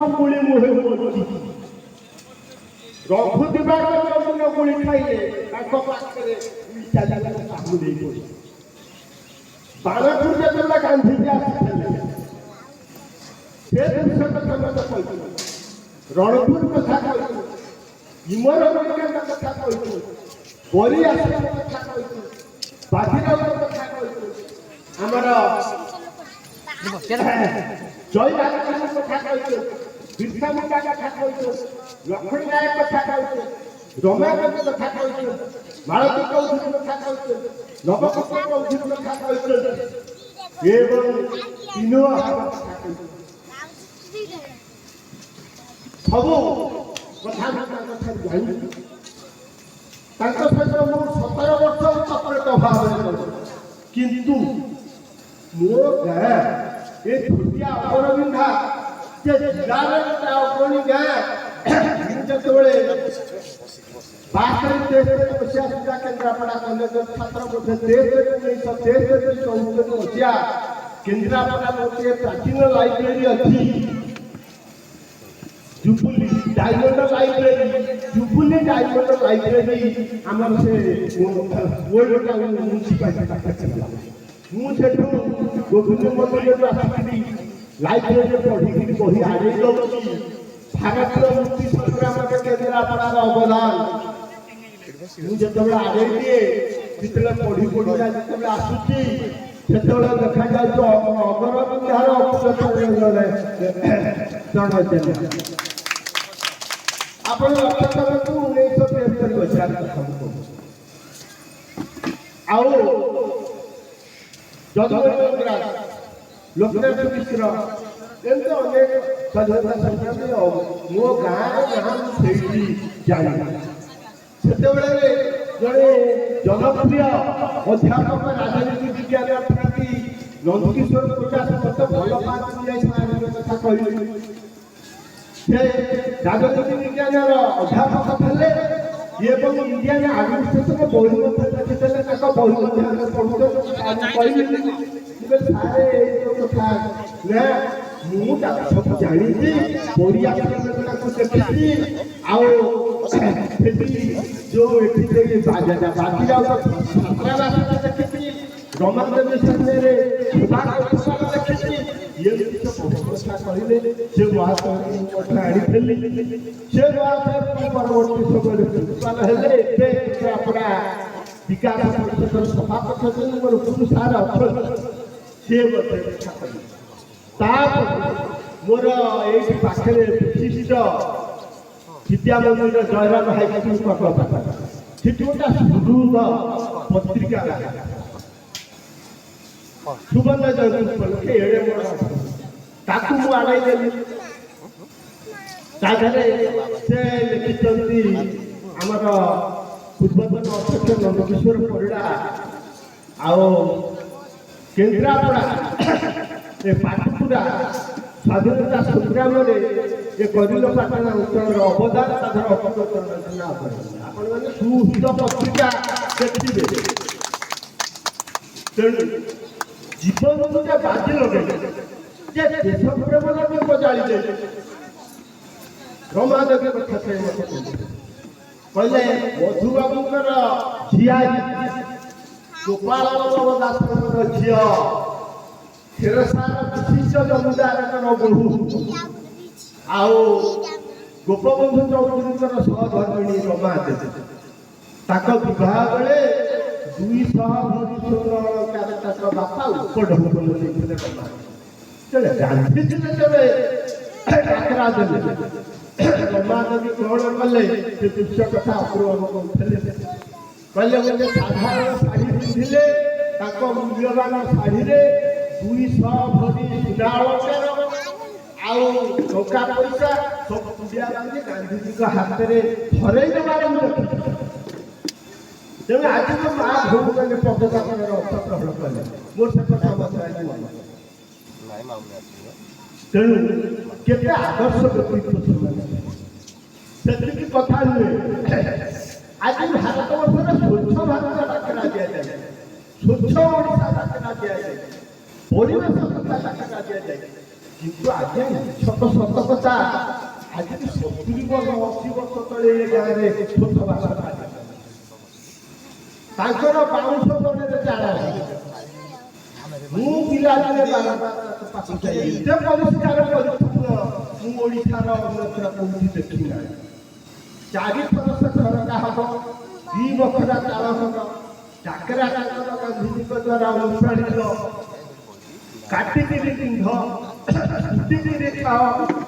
गुଳି मुहे रघुदेव चौदिन गुଳି खाइले पाखे बाणपुर जो गांधी आसते से जिन कथा रणपुर कथा हिमर कथा बरी आसर कथा बाजीराव कथा आमर जय राजधानी कथा बिरसा मुंडा कथा लक्ष्मण नायक कथा रमाकांत कथा मालती चौधरी कथा नवकुमार चौधरी कथा एवं तीनों सब कथा जानी सहित मु 17 वर्ष चक्रित भाव किंतु मो गाँ ये छुटिया अपरबिंधा जे जिलार अग्रणी गाँ जो बाहर मसीहा सुधा केन्द्रापड़ा कलेज छात्र मध्य 1963 मसीहा केन्द्रापड़ा गोटे प्राचीन लाइब्रेरी अच्छी जुबुली डायमंड लाइब्रेरी आमर से ओल्ड टाउन म्यूनिसिपालिटी मुझे गोविंद मंदिर आसि लाइब्रेरी पढ़ी बही आड़े दौर भारतीय मुक्ति संग्राम केन्द्रापड़ार अवदान मुझे आड़े दिए जिते पढ़ी पढ़ी जिते आसूची से देखा जाए अगरबंधार आप लक्ष्य करते 1973 मसीहार कथा आउ जगन्नाथ लोकनाथ मिश्र एमती अनेक स्वाधीनता संग्रामी मो गाँव से जानी से जड़े जनप्रिय अध्यापक राजनीति विज्ञान प्रति नंदकिशोर प्रकाश मत भल पाती कथा कहली से राजनीति विज्ञान अध्यापक थे एवं इंडियन एडमिनिस्ट्रेशन बही लिखिते बही पढ़ुचे सारे कथा ना मुझे सब जानी बरिया देखी जो बाजीराव देखी रमादेवी सामने देखी ये कथा कहले से महाशय कथा आनी से महाशय परवर्ती समय प्रिंसिपाल हेले अपना विकास परिषद सभापति मोर गुरु सार सी मोर ये पाखे विशिष्ट विद्या मंदिर जयराम हाईस्कूल कटक से गोटे सुदूर पत्रिका सुवर्ण जयंती उपलक्षे एड़े मोर मु आड़ाई देली से लिखिं आमर पूर्वतन अध्यक्ष नंदकिशोर परिड़ा आओ केन्द्रापड़ा पाटपुरा स्वाधीनता संग्राम ये कलिलपाटना अंचल अवदान आपने सुहित पत्रिका देखिए तेणु जीवन गोटे बाजी लगे देश प्रेम लोक जाली रमादेवी कथा से कहले मधुबाबूर झिया गोपाल दास झी खेरसार विशिष्ट जमीदार बहु आउ गोपबंधु चौधरी सहधर्मिणी रमादेवी विवाह बेले 200 भरी बापा उपढौकन देते गांधी डाकरा देते रमादेवी ग्रहण कले से दृश्य कथा अपूर्व कहले गोटे साधारण शाढ़ी पिंधिले मूल्यवान शाढ़ी 200 भरी सुना अलंकार आउ टंका पैसा सब कुड़िया बांधी गांधीजी हाथ में हरई देवार तेणु आज तो माँ भूमि मैंने पदयात्रा अर्थ ग्रहण कले मोर से तेणु के आदर्श व्यक्तित्व से कथा नुहे आज भारत वर्ष स्वच्छ भारत डाकरा दि जाए स्वच्छ ओडिशा डाकरा दि जाए परिवेश कथा डाकरा दि जाए କିନ୍ତୁ ଆଜ୍ଞା ଛୋଟ ସତ କଥା ଆଜି 70 ବର୍ଷ 80 ବର୍ଷ ତଳେ ଏ ଗାଁରେ ଛୋଟ ବାସ ତାଙ୍କର ବାଉଁଶ ବଣରେ ଚାଳ ମୁଁ ପିଲାଦିନେ ଏତେ ପରିଷ୍କାର ପରିଚ୍ଛନ୍ନ ମୁଁ ଓଡ଼ିଶାର ଅନ୍ୟତ୍ର କୋଉଠି ଦେଖି ନାହିଁ। 4 ଥର ସେ ଝରକା ହବ, 2 ବଖରା ଚାଳ ହବ, ଚାକରା ତାଙ୍କର ଗାନ୍ଧୀଜୀଙ୍କ ଦ୍ୱାରା ଅନୁପ୍ରାଣିତ କାଟିକିରି ପିନ୍ଧ, କୁଟିକିରି ଖାଅ।